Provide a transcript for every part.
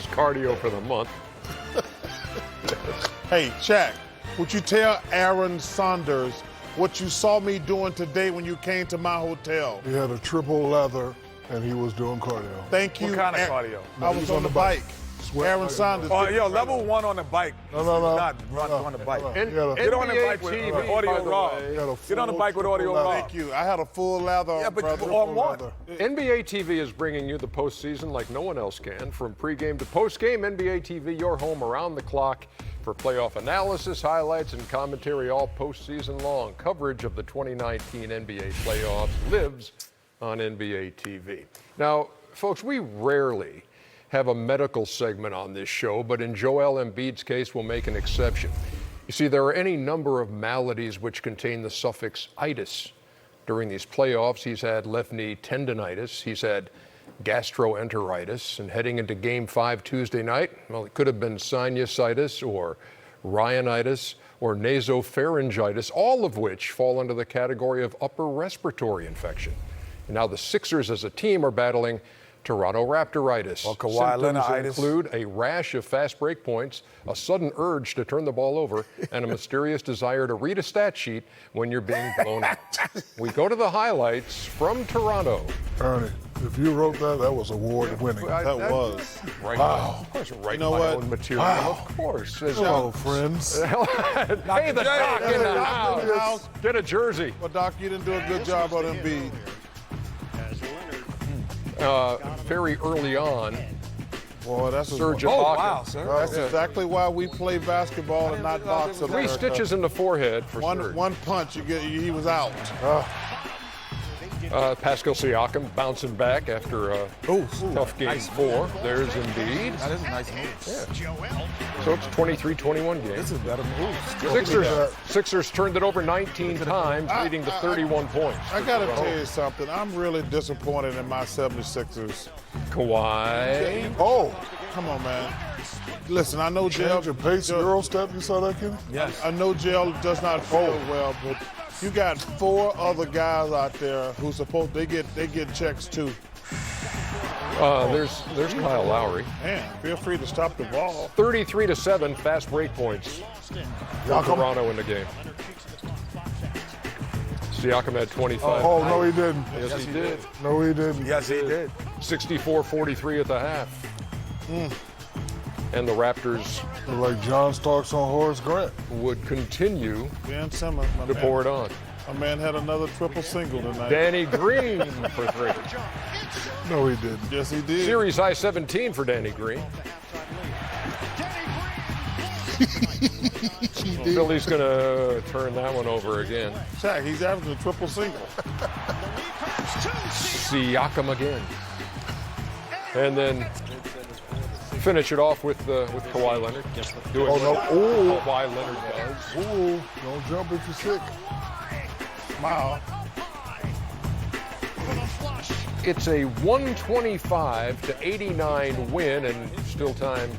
his cardio for the month. Hey, Shaq, would you tell Aaron Saunders what you saw me doing today when you came to my hotel? He had a triple leather, and he was doing cardio. Thank you. What kind of cardio? I was on the bike. Aaron Saunders. Oh, yo, level 1 on the bike. No. Not run on the bike. NBA Get on the bike with TV, audio by the raw. way. Get on the bike with audio raw. Thank you. I had a full leather. Yeah, but brother. on what? NBA TV is bringing you the postseason like no one else can. From pregame to postgame, NBA TV, your home around the clock for playoff analysis, highlights, and commentary all postseason long. Coverage of the 2019 NBA playoffs lives on NBA TV. Now, folks, we rarely have a medical segment on this show, but in Joel Embiid's case, we'll make an exception. You see, there are any number of maladies which contain the suffix itis. During these playoffs, he's had left knee tendonitis, he's had gastroenteritis, and heading into Game 5 Tuesday night, well, it could have been sinusitis or rhinitis or nasopharyngitis, all of which fall under the category of upper respiratory infection. And now the Sixers as a team are battling Toronto Raptoritis. Or Kawhi Symptoms Leonarditis. include a rash of fast break points, a sudden urge to turn the ball over, and a mysterious desire to read a stat sheet when you're being blown out. We go to the highlights from Toronto. Ernie, if you wrote that, that was award-winning. That was. Right. Wow. Of course, write You know my what? own material. Wow. Of course. Hello, friends. Hey, the doc in the house. Get a jersey. Well, Doc, you didn't do a good job on Embiid. Very early on, Boy, that's surge a, of Oh, hockey. wow, sir. That's exactly why we play basketball and not box. Three America. stitches in the forehead for surge. One punch, he was out. Pascal Siakam bouncing back after a tough game 4. There's Embiid. That is a nice move. So it's 23-21 game. This is better move. Sixers turned it over 19 times, leading to 31 points. I got to tell you something. I'm really disappointed in my 76ers. Kawhi. Oh, Come on, man. Listen, I know Jail. change your pace, Euro step. You saw that, Kenny? Yes. I know Jail does not feel well, but you got 4 other guys out there who supposed they get checks too. There's Kyle Lowry. Man, feel free to stop the ball. 33-7 fast break points for Toronto in the game. Siakam had 25. Oh, no, he didn't. Yes, he did. No, he didn't. Yes, he did. 64-43 at the half. And the Raptors Like John Starks on Horace Grant. would continue Ben Simmons, to pour it on. my man had another triple single tonight. Danny Green for 3. No, he didn't. Yes, he did. Series high 17 for Danny Green. Philly's going to turn that one over again. Shaq, he's averaging a triple single. Siakam again. And then finish it off with Kawhi Leonard. Doing what Kawhi Leonard does. Ooh, don't jump if you're sick. Wow. It's a 125-89 win, and still time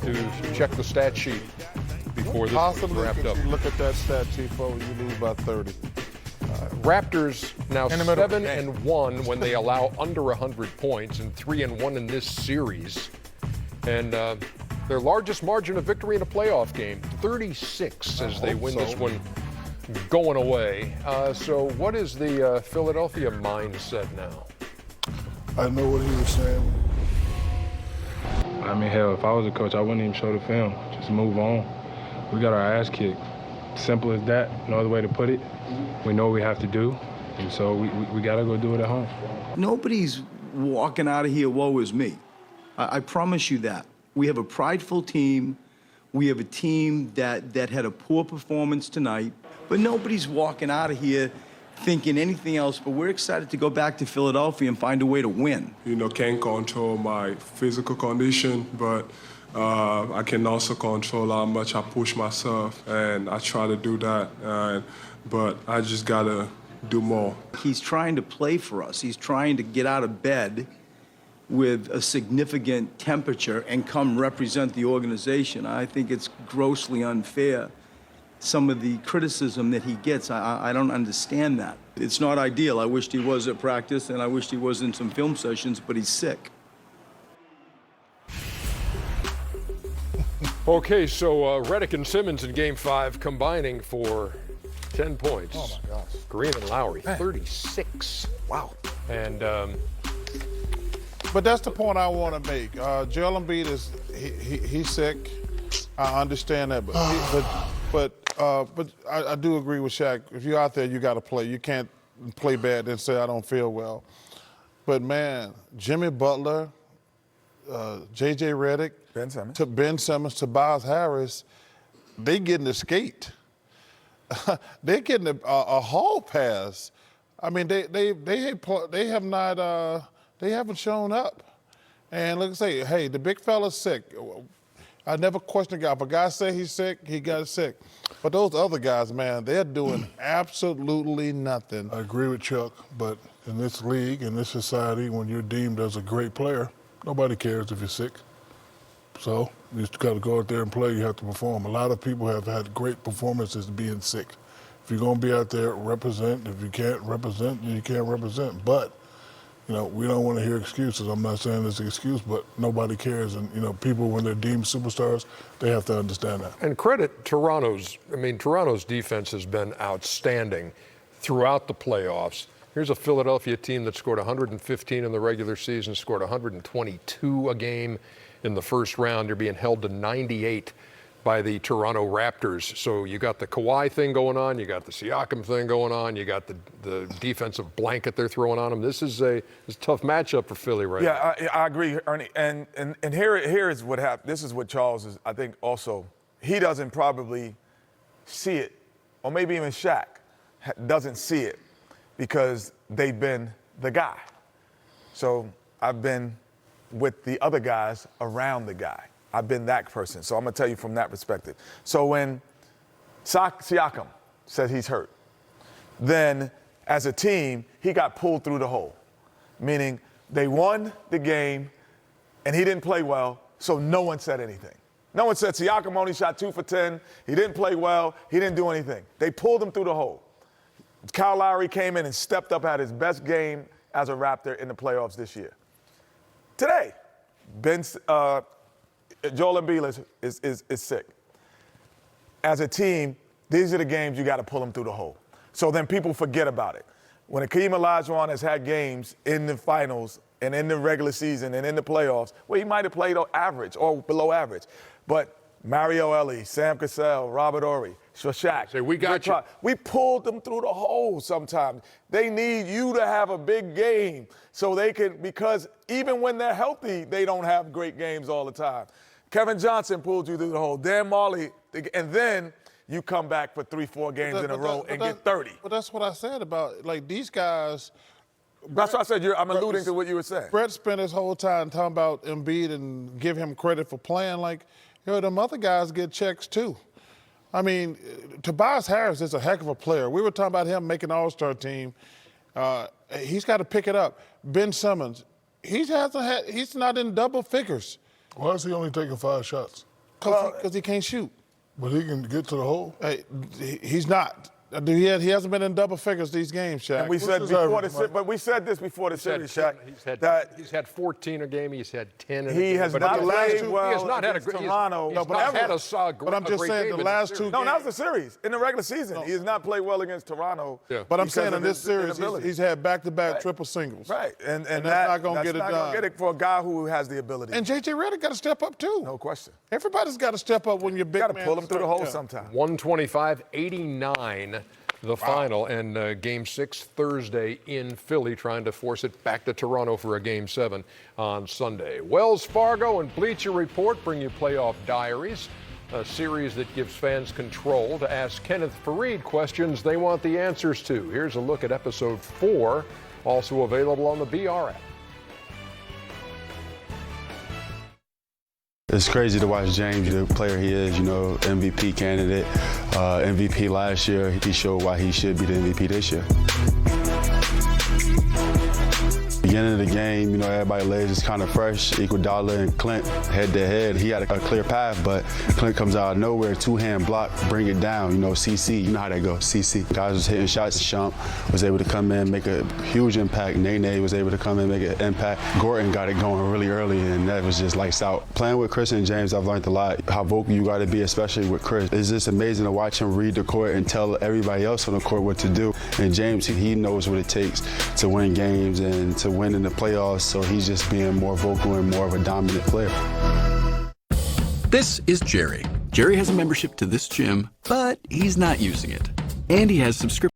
to check the stat sheet before this one's Possibly, wrapped up. you look at that stat sheet, folks, you lose by 30. Raptors now In the middle. 7-1 when they allow under 100 points, and 3-1 in this series. And their largest margin of victory in a playoff game, 36, as they win this one going away. So what is the Philadelphia mindset now? I know what he was saying. I mean, hell, if I was a coach, I wouldn't even show the film. Just move on. We got our ass kicked. Simple as that. No other way to put it. We know what we have to do, and so we got to go do it at home. Nobody's walking out of here, woe is me. I promise you that. We have a prideful team. We have a team that had a poor performance tonight, but nobody's walking out of here thinking anything else, but we're excited to go back to Philadelphia and find a way to win. You know, can't control my physical condition, but I can also control how much I push myself, and I try to do that. But I just gotta do more. He's trying to play for us. He's trying to get out of bed with a significant temperature and come represent the organization. I think it's grossly unfair, some of the criticism that he gets. I don't understand that. It's not ideal. I wished he was at practice, and I wished he was in some film sessions, but he's sick. Okay, so Redick and Simmons in Game 5 combining for 10 points. Oh, my gosh. Green and Lowry, 36. Wow. And But that's the point I want to make. Joel Embiid he's sick. I understand that, but I do agree with Shaq. If you're out there, you got to play. You can't play bad and say I don't feel well. But man, Jimmy Butler, J.J. Redick, Ben Simmons, Tobias Harris, they getting the skate. They're getting a hall pass. I mean, they haven't shown up. And like I say, hey, the big fella's sick. I never question a guy. If a guy say he's sick, he got sick. But those other guys, man, they're doing absolutely nothing. I agree with Chuck, but in this league, in this society, when you're deemed as a great player, nobody cares if you're sick. So you just got to go out there and play. You have to perform. A lot of people have had great performances being sick. If you're going to be out there, represent. If you can't represent, you can't represent. But, you know, we don't want to hear excuses. I'm not saying it's an excuse, but nobody cares. And, you know, people, when they're deemed superstars, they have to understand that. And credit Toronto's defense has been outstanding throughout the playoffs. Here's a Philadelphia team that scored 115 in the regular season, scored 122 a game in the first round. They're being held to 98 by the Toronto Raptors. So you got the Kawhi thing going on, you got the Siakam thing going on, you got the defensive blanket they're throwing on them. This is a tough matchup for Philly right now. Yeah, I agree, Ernie. And here is what happened. This is what Charles is, I think, also. He doesn't probably see it, or maybe even Shaq doesn't see it because they've been the guy. So I've been with the other guys around the guy. I've been that person. So I'm going to tell you from that perspective. So when Siakam says he's hurt, then as a team, he got pulled through the hole, meaning they won the game and he didn't play well, so no one said anything. No one said Siakam only shot 2 for 10. He didn't play well. He didn't do anything. They pulled him through the hole. Kyle Lowry came in and stepped up, had his best game as a Raptor in the playoffs this year. Today, Joel Embiid is sick. As a team, these are the games you got to pull them through the hole. So then people forget about it. When Akeem Olajuwon has had games in the finals and in the regular season and in the playoffs, well, he might have played average or below average. But Mario Elie, Sam Cassell, Robert Horry, Shaq. Say, we got you. We pulled them through the hole sometimes. They need you to have a big game so they can, because even when they're healthy, they don't have great games all the time. Kevin Johnson pulled you through the hole. Dan Marley, and then you come back for 3-4 games in a row and get 30. But that's what I said about, like, these guys. That's what I said. I'm alluding to what you were saying. Brett spent his whole time talking about Embiid and give him credit for playing. Like, you know, them other guys get checks too. I mean, Tobias Harris is a heck of a player. We were talking about him making the All-Star team. He's got to pick it up. Ben Simmons, he's not in double figures. Why is he only taking 5 shots? Because he can't shoot. But he can get to the hole? Hey, he's not. He hasn't been in double figures these games, Shaq. And we said this before the series, Shaq. He's had 14 a game. He's had 10. He has not played well. He has not had a great Toronto. He's not had a solid. But I'm just saying the last 2 games. No, that was the series. In the regular season, he has not played well against Toronto. Yeah. But I'm saying in this series, he's had back-to-back triple singles. Right, and that's not going to get it done. That's not going to get it for a guy who has the ability. And J.J. Redick got to step up too. No question. Everybody's got to step up when you're big. Got to pull him through the hole sometime. 125-89. The final, and Game 6 Thursday in Philly, trying to force it back to Toronto for a Game 7 on Sunday. Wells Fargo and Bleacher Report bring you playoff diaries, a series that gives fans control to ask Kenneth Fareed questions they want the answers to. Here's a look at episode 4, also available on the BR app. It's crazy to watch James, the player he is, you know, MVP candidate, MVP last year. He showed why he should be the MVP this year. beginning of the game, you know, everybody's legs is kind of fresh. Iguodala and Clint head-to-head. He had a clear path, but Clint comes out of nowhere, two-hand block, bring it down. You know, CC, you know how that goes, CC. Guys was hitting shots. Shump was able to come in, make a huge impact. Nene was able to come in, make an impact. Gordon got it going really early, and that was just lights out. Playing with Chris and James, I've learned a lot. How vocal you got to be, especially with Chris. It's just amazing to watch him read the court and tell everybody else on the court what to do. And James, he knows what it takes to win games and to win in the playoffs, so he's just being more vocal and more of a dominant player. This is Jerry. Jerry has a membership to this gym, but he's not using it. And he has subscription